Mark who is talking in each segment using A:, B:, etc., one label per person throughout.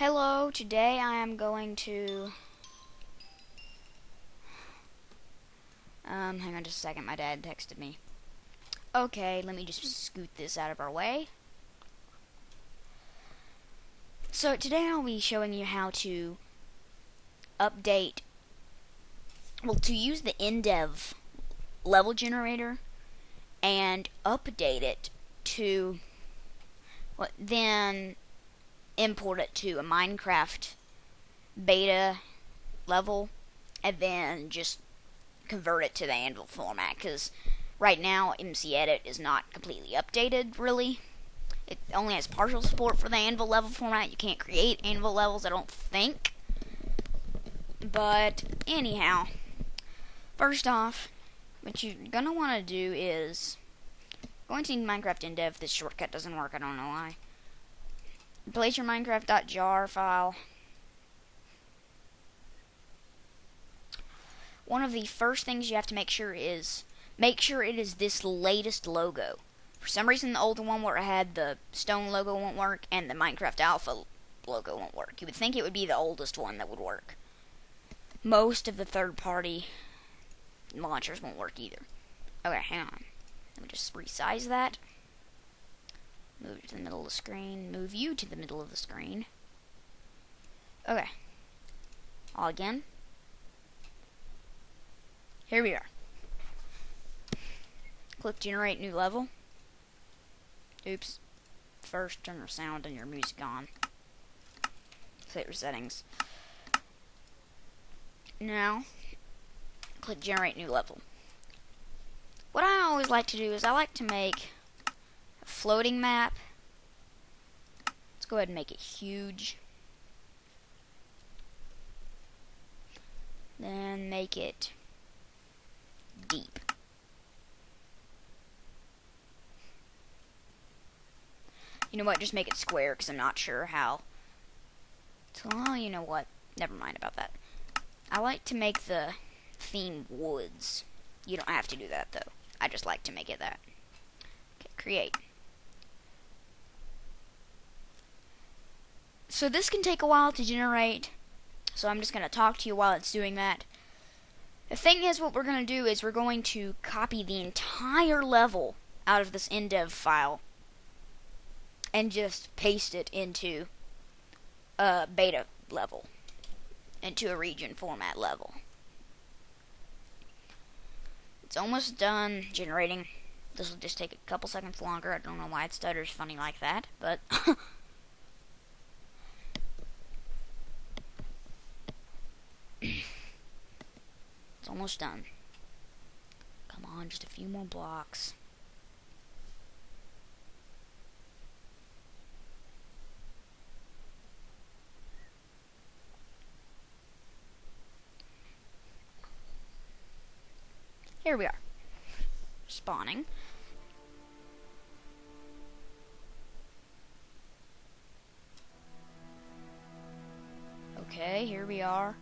A: Hello, today I am going to hang on just a second, my dad texted me. Okay, let me just scoot this out of our way. So today I'll be showing you how to update, to use the Indev Level generator and update it to, then import it to a Minecraft beta level, and then just convert it to the Anvil format, because right now MC Edit is not completely updated, really. It only has partial support for the Anvil level format. You can't create Anvil levels, I don't think. But anyhow, first off, what you're going to want to do is going to Minecraft Indev. This shortcut doesn't work, I don't know why. Place your Minecraft.jar file. One of the first things you have to make sure it is this latest logo. For some reason, the older one where it had the stone logo won't work, and the Minecraft Alpha logo won't work. You would think it would be the oldest one that would work. Most of the third-party launchers won't work either. Okay, hang on. Let me just resize that. Move it to the middle of the screen. Move you to the middle of the screen. Okay. All again. Here we are. Click Generate New Level. Oops. First, turn your sound and your music on. Save your settings. Now, click Generate New Level. What I always like to do is I like to make a floating map. Let's go ahead and make it huge. Then make it deep. You know what, just make it square, because I'm not sure how. So, well, you know what, never mind about that. I like to make the theme woods. You don't have to do that, though. I just like to make it that. Okay, create. So this can take a while to generate, so I'm just going to talk to you while it's doing that. The thing is, what we're going to do is we're going to copy the entire level out of this Indev file and just paste it into a beta level, into a region format level. It's almost done generating. This will just take a couple seconds longer. I don't know why it stutters funny like that, but it's almost done. Come on, just a few more blocks. Here we are. Spawning. Okay, here we are.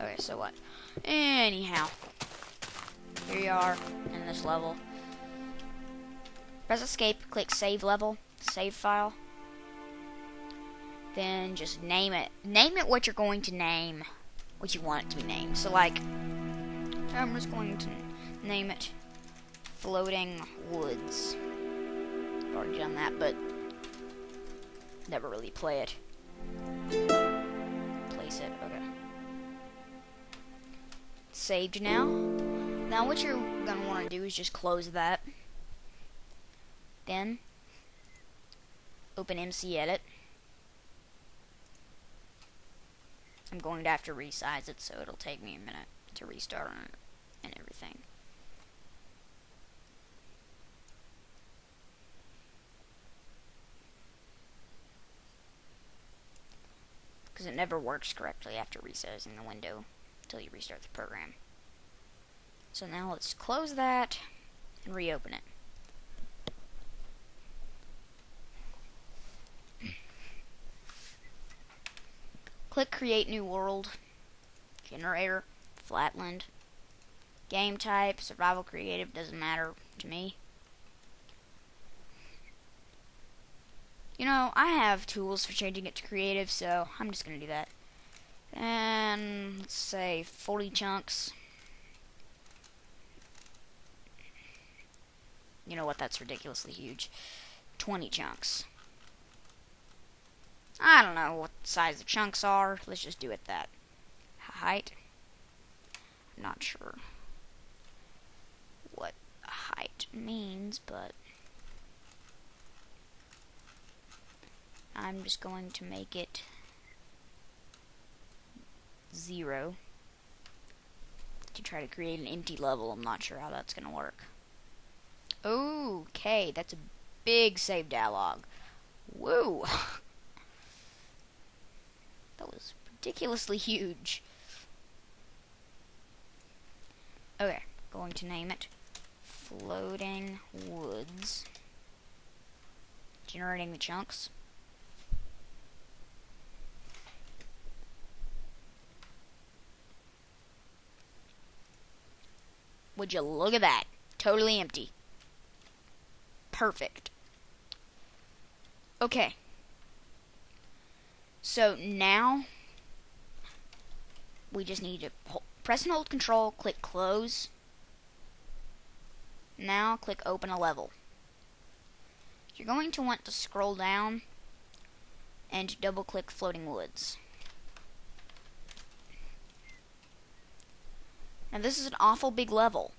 A: Okay, so what? Anyhow, here you are in this level. Press escape, click save level, save file. Then just name it. Name it what you're going to name, what you want it to be named. So, like, I'm just going to name it Floating Woods. I've already done that, but never really play it. Place it. Okay. It's saved now. Now, what you're gonna want to do is just close that. Then open MC Edit. I'm going to have to resize it, so it'll take me a minute to restart and everything. Because it never works correctly after resizing the window until you restart the program. So now let's close that and reopen it. Click Create New World, Generator, Flatland, Game type, Survival Creative, doesn't matter to me. You know, I have tools for changing it to creative, so I'm just going to do that. And let's say 40 chunks. You know what, that's ridiculously huge. 20 chunks. I don't know what size the chunks are. Let's just do it that. Height. I'm not sure what height means, but I'm just going to make it 0 to try to create an empty level. I'm not sure how that's going to work. Okay, that's a big save dialog. Woo! That was ridiculously huge. Okay, going to name it Floating Woods. Generating the chunks. Would you look at that? Totally empty. Perfect. Okay. So now we just need to press and hold Control, click Close. Now click Open a Level. You're going to want to scroll down and double click Floating Woods. Now this is an awful big level.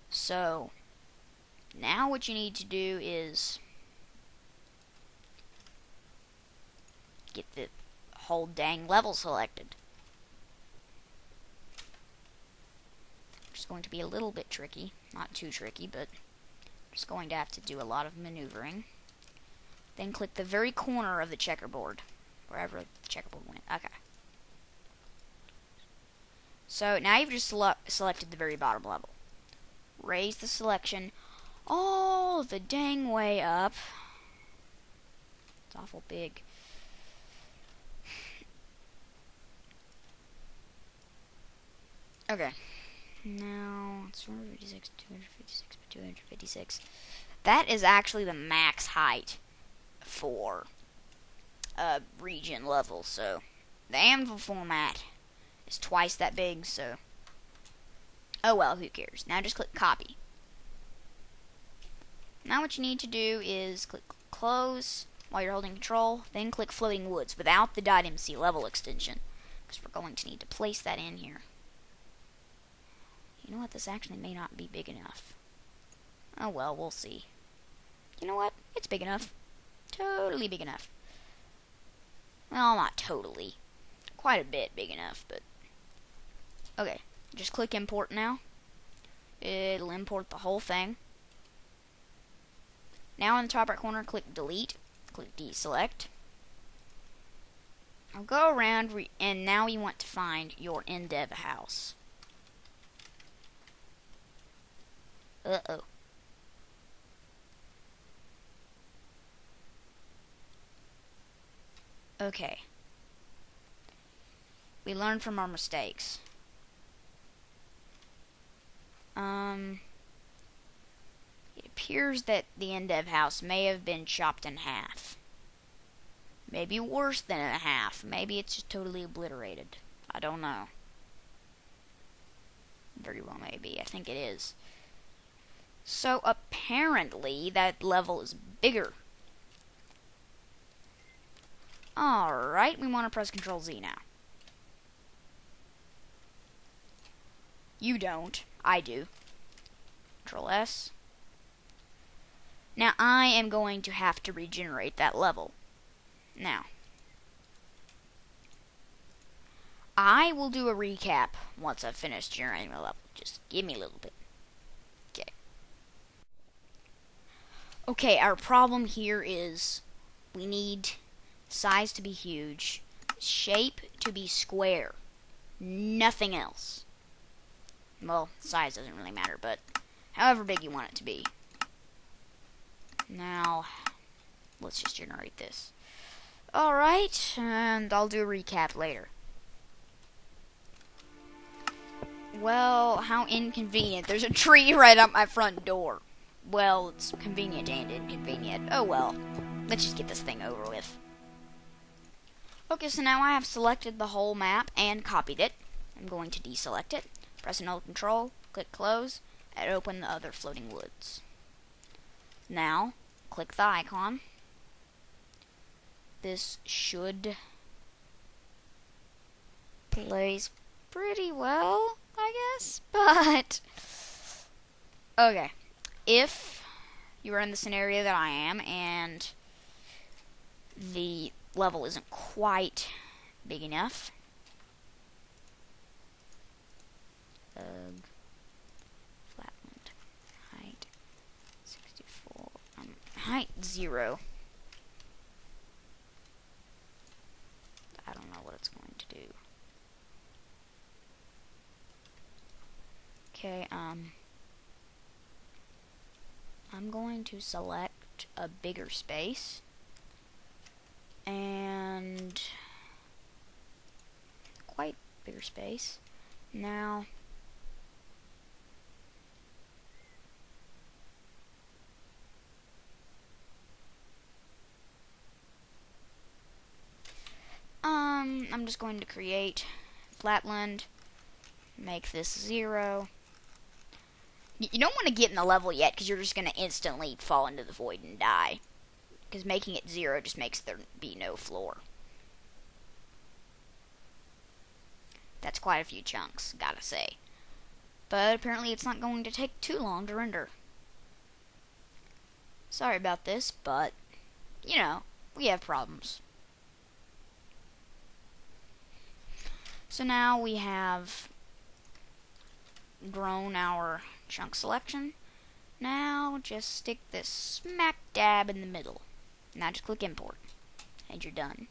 A: So now what you need to do is get the whole dang level selected. It's going to be a little bit tricky. Not too tricky, but just going to have to do a lot of maneuvering. Then click the very corner of the checkerboard. Wherever the checkerboard went. Okay. So now you've just selected the very bottom level. Raise the selection all the dang way up. It's awful big. Okay. Now, it's 256, 256, 256. That is actually the max height for a region level, so the anvil format is twice that big, so oh well, who cares. Now just click copy. Now what you need to do is click close while you're holding Control, then click Floating Woods without the .mc level extension, because we're going to need to place that in here. You know what, this actually may not be big enough. Oh well, we'll see. You know what, it's big enough. Totally big enough. Well, not totally. Quite a bit big enough, but okay, just click import now. It'll import the whole thing. Now in the top right corner, click delete. Click deselect. I'll go around and now you want to find your Indev house. Uh-oh. Okay. We learned from our mistakes. It appears that the Indev house may have been chopped in half. Maybe worse than in half. Maybe it's just totally obliterated. I don't know. Very well maybe. I think it is. So apparently that level is bigger. Alright, we want to press Control Z now. You don't. I do. Control S. Now I am going to have to regenerate that level. Now, I will do a recap once I've finished generating the level. Just give me a little bit. Okay. Okay, our problem here is we need size to be huge, shape to be square, nothing else. Well, size doesn't really matter, but however big you want it to be. Now, let's just generate this. Alright, and I'll do a recap later. Well, how inconvenient. There's a tree right up my front door. well, it's convenient and inconvenient. Oh well. Let's just get this thing over with. Okay, so now I have selected the whole map and copied it. I'm going to deselect it. Press and hold Control, click Close, and open the other floating woods. Now, click the icon. This should place pretty well, I guess, but okay. If you are in the scenario that I am and the level isn't quite big enough, flatland, height 64, height 0. I don't know what it's going to do. Okay, I'm going to select a bigger space and quite bigger space. Now I'm just going to create flatland, make this 0. You don't want to get in the level yet because you're just going to instantly fall into the void and die. Because making it 0 just makes there be no floor. That's quite a few chunks, gotta say. But apparently it's not going to take too long to render. Sorry about this, but, you know, we have problems. So now we have grown our chunk selection. Now just stick this smack dab in the middle. Now just click import and you're done.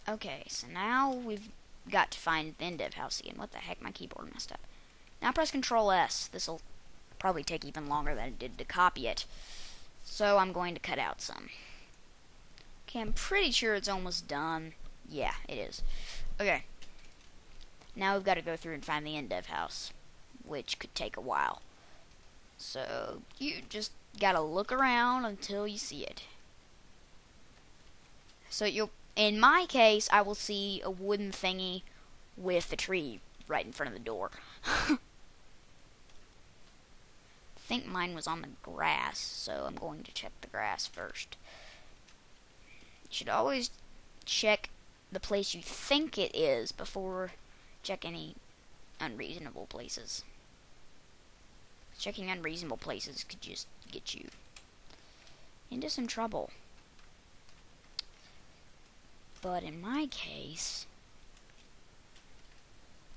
A: Okay, so now we've got to find the Indev house again. What the heck, my keyboard messed up. Now press Control S. This'll probably take even longer than it did to copy it. So I'm going to cut out some. Okay, I'm pretty sure it's almost done. Yeah, it is. Okay. Now we've got to go through and find the Indev house, which could take a while. So you just gotta look around until you see it. So in my case, I will see a wooden thingy with a tree right in front of the door. I think mine was on the grass, so I'm going to check the grass first. You should always check the place you think it is before check any unreasonable places. Checking unreasonable places could just get you into some trouble. But in my case,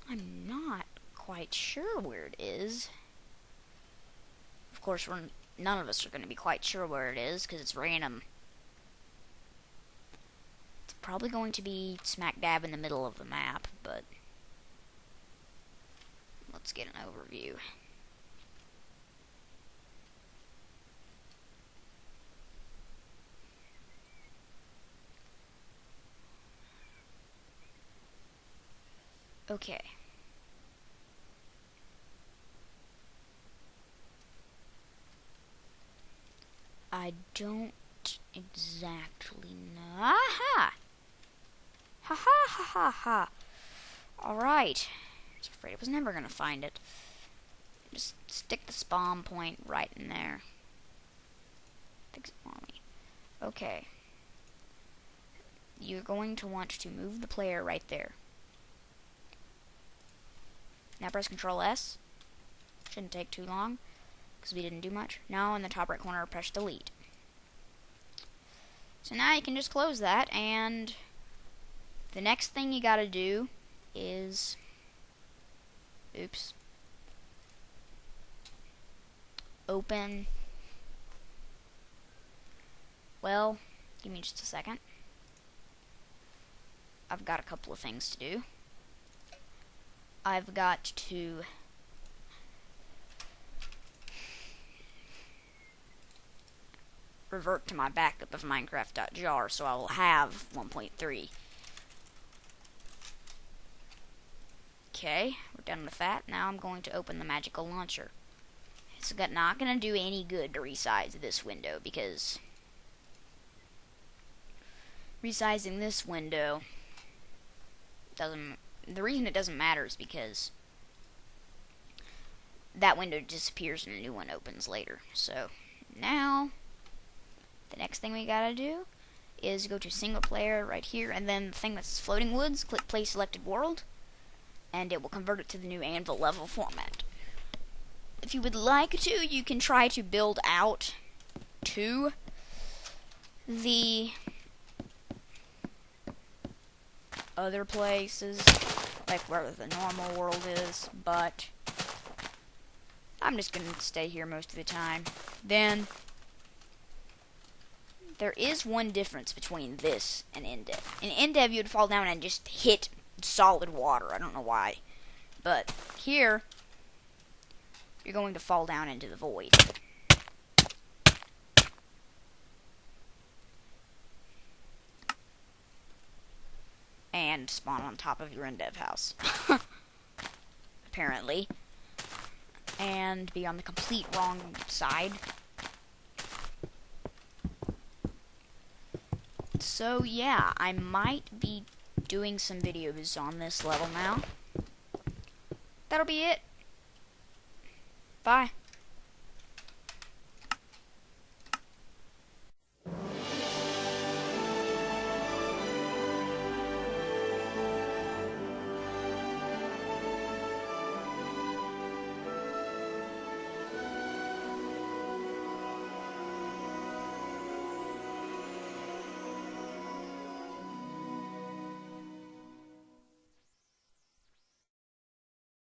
A: I'm not quite sure where it is. Of course, none of us are going to be quite sure where it is because it's random. It's probably going to be smack dab in the middle of the map, but let's get an overview. Okay. I don't exactly know. Aha! Ha ha ha ha ha. Alright. I was afraid I was never gonna find it. Just stick the spawn point right in there. Fix it for me. Okay. You're going to want to move the player right there. Now press Control S. Shouldn't take too long because we didn't do much. Now in the top right corner, press Delete. So now you can just close that, and the next thing you gotta do is, oops, open, well, give me just a second. I've got a couple of things to do. I've got to revert to my backup of Minecraft.jar, so I will have 1.3. Okay, we're done with that. Now I'm going to open the magical launcher. It's not going to do any good to resize this window, because resizing this window doesn't... The reason it doesn't matter is because that window disappears and a new one opens later. So now the next thing we gotta do is go to single player right here, and then the thing that's floating woods, click play selected world, and it will convert it to the new Anvil level format. If you would like to, you can try to build out to the other places, like where the normal world is, but I'm just going to stay here most of the time. Then, there is one difference between this and Indev. In Indev, you would fall down and just hit solid water. I don't know why. But here, you're going to fall down into the void. And spawn on top of your Indev house. Apparently. And be on the complete wrong side. So yeah, I might be doing some videos on this level now. That'll be it. Bye.